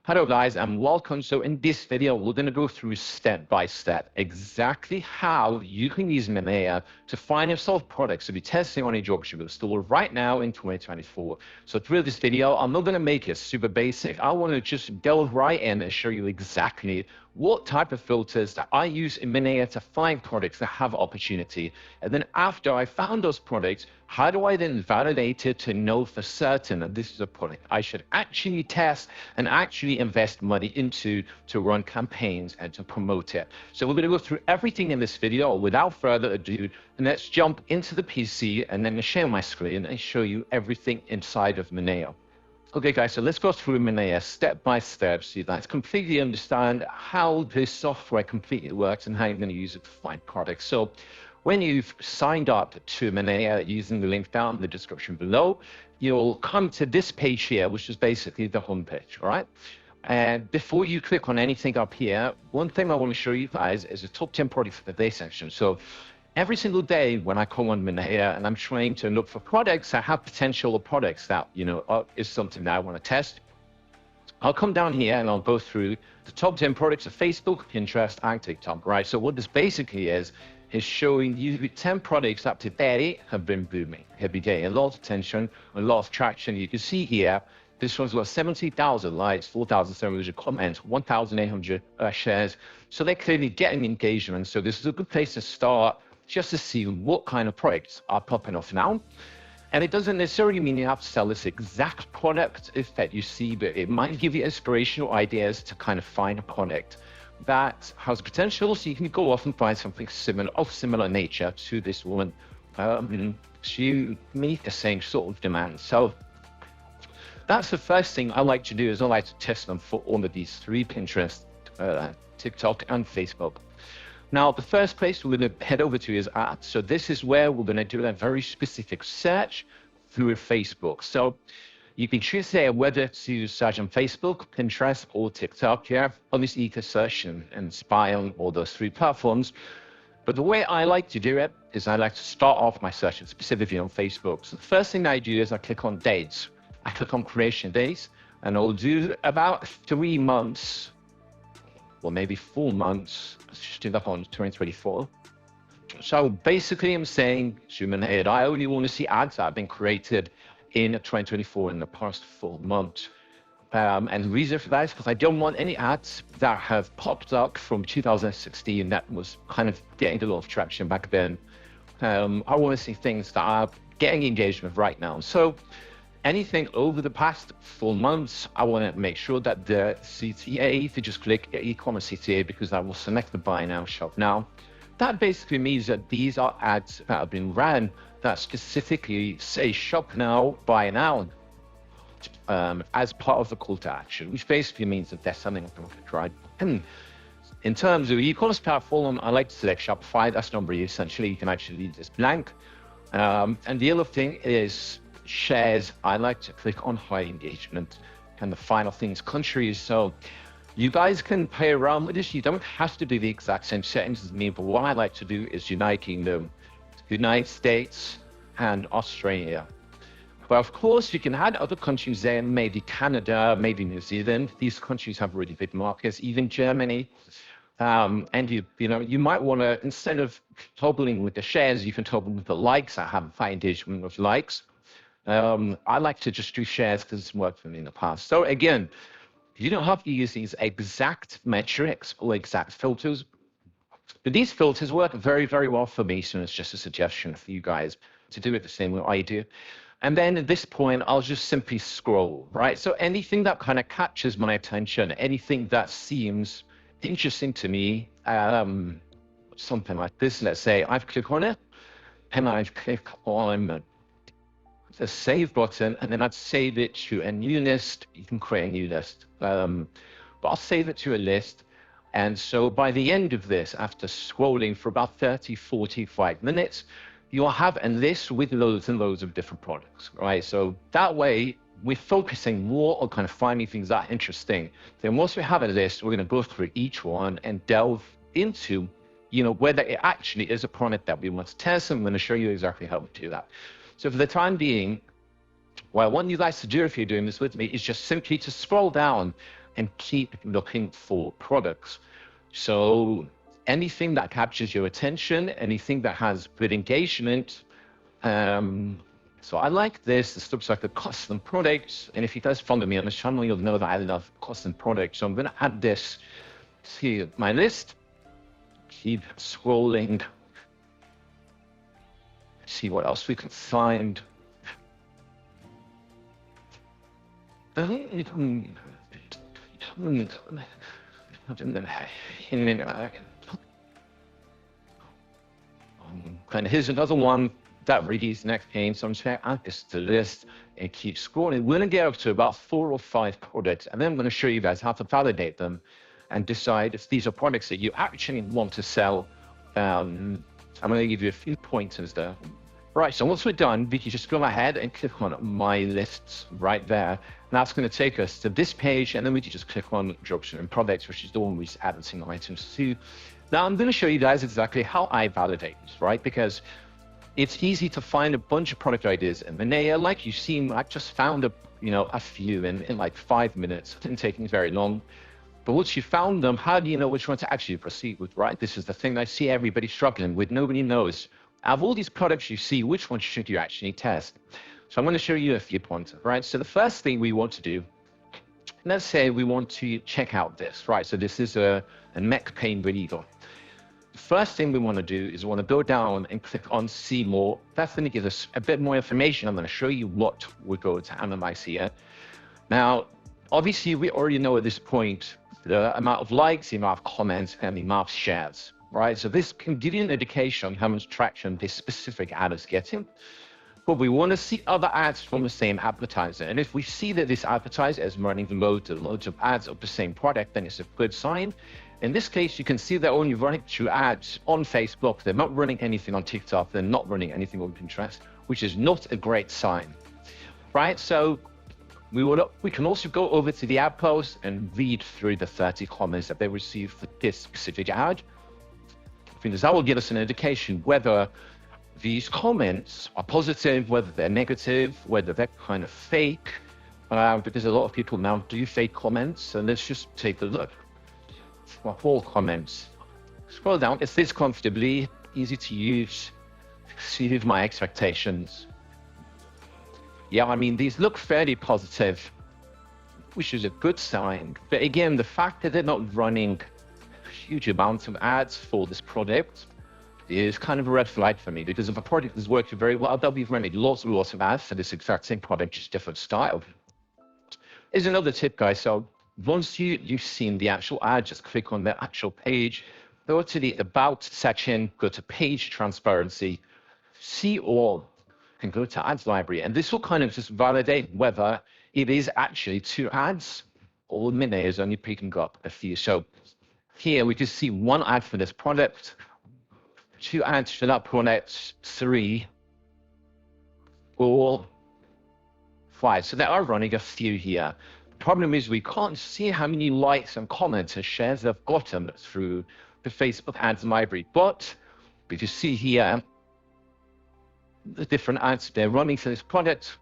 Hello guys and welcome. So in this video, we're going to go through step by step exactly how you can use Minea to find and solve products to be testing on a dropshipping store right now in 2024. So through this video, I'm not going to make it super basic. I want to just delve right in and show you exactly what type of filters that I use in Minea to find products that have opportunity. And then after I found those products, how do I then validate it to know for certain that this is a product I should actually test and actually invest money into to run campaigns and to promote it? So we're going to go through everything in this video without further ado, and let's jump into the PC and then share my screen and show you everything inside of Minea. Okay guys, so let's go through Minea step by step so you guys completely understand how this software completely works and how you're going to use it to find products. So when you've signed up to Minea using the link down in the description below, you'll come to this page here, which is basically the home page, all right? And before you click on anything up here, one thing I want to show you guys is the top 10 products for the day section. So every single day when I come on Minea and I'm trying to look for products that have potential, or products that, is something that I want to test, I'll come down here and I'll go through the top 10 products of Facebook, Pinterest, and TikTok, right? So what this basically is showing you 10 products that today have been booming. Have been getting a lot of attention, a lot of traction. You can see here, this one's got 70,000 likes, 4,700 comments, 1,800 shares. So they're clearly getting engagement. So this is a good place to start just to see what kind of products are popping off now. And it doesn't necessarily mean you have to sell this exact product that you see, but it might give you inspirational ideas to kind of find a product that has potential, so you can go off and find something similar, of similar nature to this woman, to meet the same sort of demand. So that's the first thing I like to do, is I like to test them for all of these three: Pinterest, TikTok, and Facebook. Now, the first place we're going to head over to is ads. So this is where we're going to do a very specific search through Facebook. So you can choose there whether to search on Facebook, Pinterest, or TikTok here. Obviously, you can search and spy on all those three platforms. But the way I like to do it is I like to start off my search specifically on Facebook. So the first thing I do is I click on dates. I click on creation dates, and I'll do about 3 months, or maybe 4 months. Let's just do that on 2024. So basically, I'm saying, zoom in ahead, I only want to see ads that have been created in 2024 in the past 4 months. And the reason for that is because I don't want any ads that have popped up from 2016 that was kind of getting a lot of traction back then. I want to see things that are getting engagement right now. So anything over the past 4 months, I want to make sure that the CTA, if you just click e-commerce CTA, because that will select the buy now, shop now. That basically means that these are ads that have been ran that specifically say shop now, buy now, as part of the call to action, which basically means that there's something right. In terms of e-commerce platform, I like to select Shopify. That's not really essentially, you can actually leave this blank. And the other thing is shares. I like to click on high engagement. And the final thing is countries. So you guys can play around with this. You don't have to do the exact same settings as me, but what I like to do is United Kingdom, United States, and Australia. But of course, you can add other countries there, maybe Canada, maybe New Zealand. These countries have really big markets, even Germany. And you might want to, instead of toggling with the shares, you can toggle with the likes. I have high engagement with likes. I like to just do shares because it's worked for me in the past. So again, you don't have to use these exact metrics or exact filters, but these filters work very, very well for me. So it's just a suggestion for you guys to do it the same way I do. And then at this point, I'll just simply scroll, right? So anything that kind of captures my attention, anything that seems interesting to me, something like this, let's say I've clicked on it and I've clicked on the save button, and then I'd save it to a new list. You can create a new list, but I'll save it to a list. And so by the end of this, after scrolling for about 30, 45 minutes, you'll have a list with loads and loads of different products, right? So that way, we're focusing more on kind of finding things that are interesting. Then once we have a list, we're going to go through each one and delve into, whether it actually is a product that we want to test. I'm going to show you exactly how to do that. So for the time being, what I want you guys to do if you're doing this with me is just simply to scroll down and keep looking for products. So anything that captures your attention, anything that has good engagement. So I like this. This looks like a custom product. And if you guys follow me on the channel, you'll know that I love custom products. So I'm going to add this to my list. Keep scrolling. See what else we can find. And here's another one that really is next page. So I'm just going to add this to the list and keep scrolling. We're going to get up to about 4 or 5 products, and then I'm going to show you guys how to validate them and decide if these are products that you actually want to sell. I'm going to give you a few pointers there. Right, so once we're done, we can just go ahead and click on My Lists right there. And that's going to take us to this page, and then we can just click on Dropshipping Products, which is the one we just added single items to. Now, I'm going to show you guys exactly how I validate this, right? Because it's easy to find a bunch of product ideas in Minea. Like you've seen, I just found a few in like 5 minutes. It didn't take me very long. But once you found them, how do you know which one to actually proceed with, right? This is the thing I see everybody struggling with. Nobody knows. Out of all these products you see, which one should you actually test? So I'm going to show you a few pointers, right? So the first thing we want to do, let's say we want to check out this, right? So this is a neck pain reliever. The first thing we want to do is we want to go down and click on See More. That's going to give us a bit more information. I'm going to show you what we're going to analyze here. Now, obviously, we already know at this point the amount of likes, the amount of comments, and the amount of shares, right? So this can give you an indication on how much traction this specific ad is getting. But we want to see other ads from the same advertiser. And if we see that this advertiser is running loads and loads of ads of the same product, then it's a good sign. In this case, you can see they're only running 2 ads on Facebook. They're not running anything on TikTok. They're not running anything on Pinterest, which is not a great sign, right? So we can also go over to the ad post and read through the 30 comments that they received for this specific ad. Because that will give us an indication whether these comments are positive, whether they're negative, whether they're kind of fake. Because a lot of people now do fake comments. And let's just take a look. All comments. Scroll down. It fits comfortably, easy to use, exceeded my expectations. Yeah, I mean, these look fairly positive, which is a good sign. But again, the fact that they're not running huge amounts of ads for this product is kind of a red flag for me, because if a product is working very well, they'll be running lots and lots of ads for this exact same product, just different style. Here's another tip, guys. So once you've seen the actual ad, just click on the actual page, go to the About section, go to Page Transparency, see all, and go to Ads Library. And this will kind of just validate whether it is actually 2 ads or Minea is only picking up a few. So here we can see 1 ad for this product, 2 ads for that product, 3, 4, 5. So they are running a few here. The problem is we can't see how many likes and comments and shares they've gotten through the Facebook Ads Library. But we can see here the different ads they're running for this product,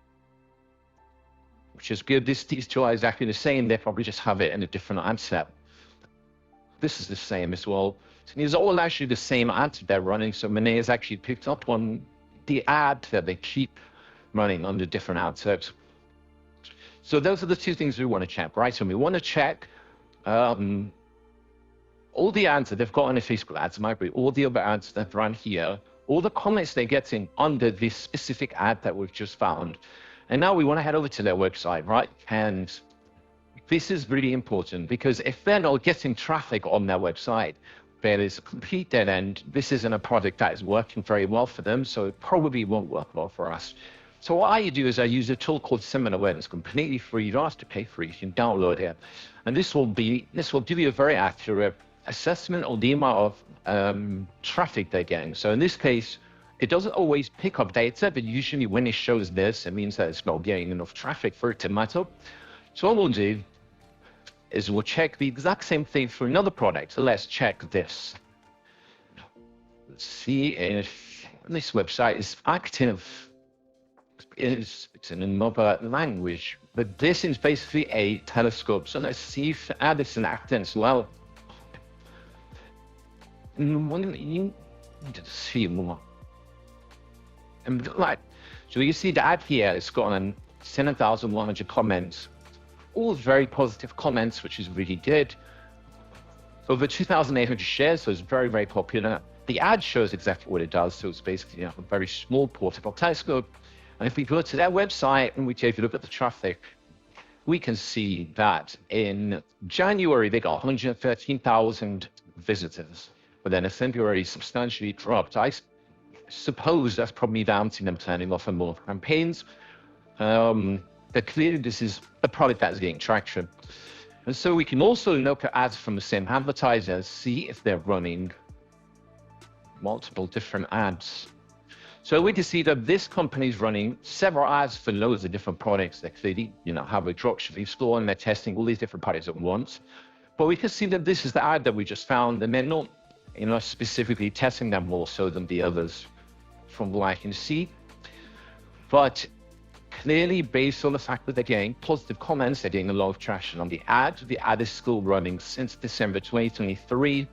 which is good. These 2 are exactly the same. They probably just have it in a different ad set. This is the same as well. So these are all actually the same ads they're running. So Minea has actually picked up on the ad that they keep running on the different ad sets. So those are the 2 things we want to check, right? So we want to check all the ads that they've got on the Facebook Ads Library, all the other ads that run here, all the comments they're getting under this specific ad that we've just found. And now we want to head over to their website, right? And this is really important, because if they're not getting traffic on their website, there is a complete dead end. This isn't a product that is working very well for them, so it probably won't work well for us. So what I do is I use a tool called SimilarWeb. It's completely free. You don't have to pay for it. You can download it. And this will give you a very accurate assessment of the amount of traffic they're getting. So in this case, it doesn't always pick up data, but usually when it shows this, it means that it's not getting enough traffic for it to matter. So what we'll do is we'll check the exact same thing for another product. So let's check this. Let's see if this website is active. It's in another language. But this is basically a telescope. So let's see if the ad is in action as well. See more. And like, so you see the ad here, it's got 7,100 comments, all very positive comments, which is really good. Over 2,800 shares, so it's very, very popular. The ad shows exactly what it does. So it's basically a very small portable telescope. And if we go to their website and we take a look at the traffic, we can see that in January, they got 113,000 visitors. But then in February, substantially dropped. I suppose that's probably down to them planning off on more campaigns. But clearly, this is a product that's getting traction. And so we can also look at ads from the same advertisers, see if they're running multiple different ads. So we can see that this company is running several ads for loads of different products. They clearly, have a dropshipping store and they're testing all these different products at once. But we can see that this is the ad that we just found, and they're not, specifically testing them more so than the others, from what I can see. But clearly, based on the fact that they're getting positive comments, they're getting a lot of traction on the ad. The ad is still running since December 2023.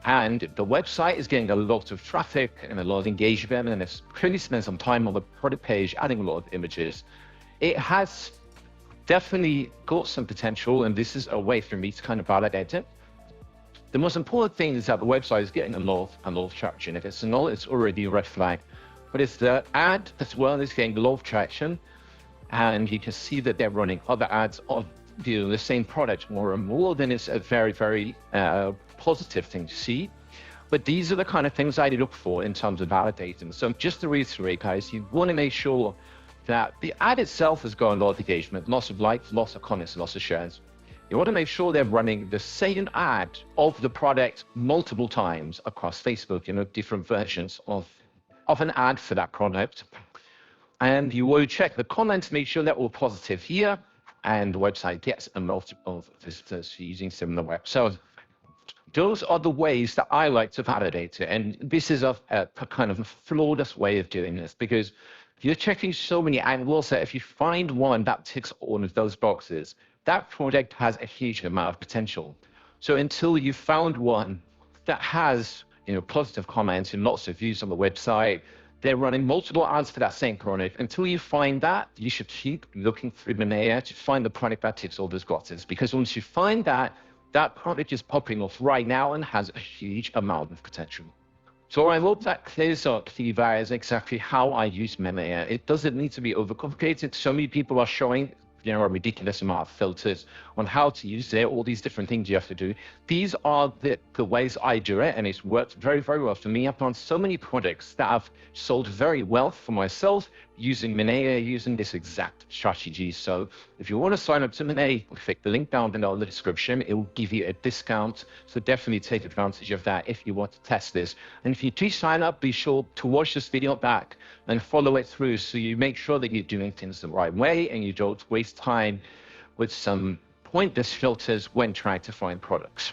And the website is getting a lot of traffic and a lot of engagement, and it's clearly spent some time on the product page, adding a lot of images. It has definitely got some potential, and this is a way for me to kind of validate it. The most important thing is that the website is getting a lot of traction. If it's not, it's already a red flag. But it's the ad as well is getting a lot of traction, and you can see that they're running other ads of the same product more and more, then it's a very, very positive thing to see. But these are the kind of things I look for in terms of validating. So just to reiterate, guys, you want to make sure that the ad itself has got a lot of engagement, lots of likes, lots of comments, lots of shares. You want to make sure they're running the same ad of the product multiple times across Facebook, different versions of an ad for that product. And you will check the comments, make sure they're all positive here, and the website gets a multiple visitors using similar web. So those are the ways that I like to validate it. And this is a kind of a flawless way of doing this, because you're checking so many angles that if you find one that ticks all of those boxes, that product has a huge amount of potential. So until you've found one that has positive comments and lots of views on the website, they're running multiple ads for that same product. Until you find that, you should keep looking through Minea to find the product that ticks all those boxes. Because once you find that, that product is popping off right now and has a huge amount of potential. So I hope that clears up to you guys exactly how I use Minea. It doesn't need to be overcomplicated. So many people are showing a ridiculous amount of filters on how to use it, all these different things you have to do. These are the ways I do it, and it's worked very, very well for me. I've found so many products that I've sold very well for myself using Minea, using this exact strategy. So if you want to sign up to Minea, click the link down below in the description. It will give you a discount. So definitely take advantage of that if you want to test this. And if you do sign up, be sure to watch this video back and follow it through so you make sure that you're doing things the right way and you don't waste time with some pointless filters when trying to find products.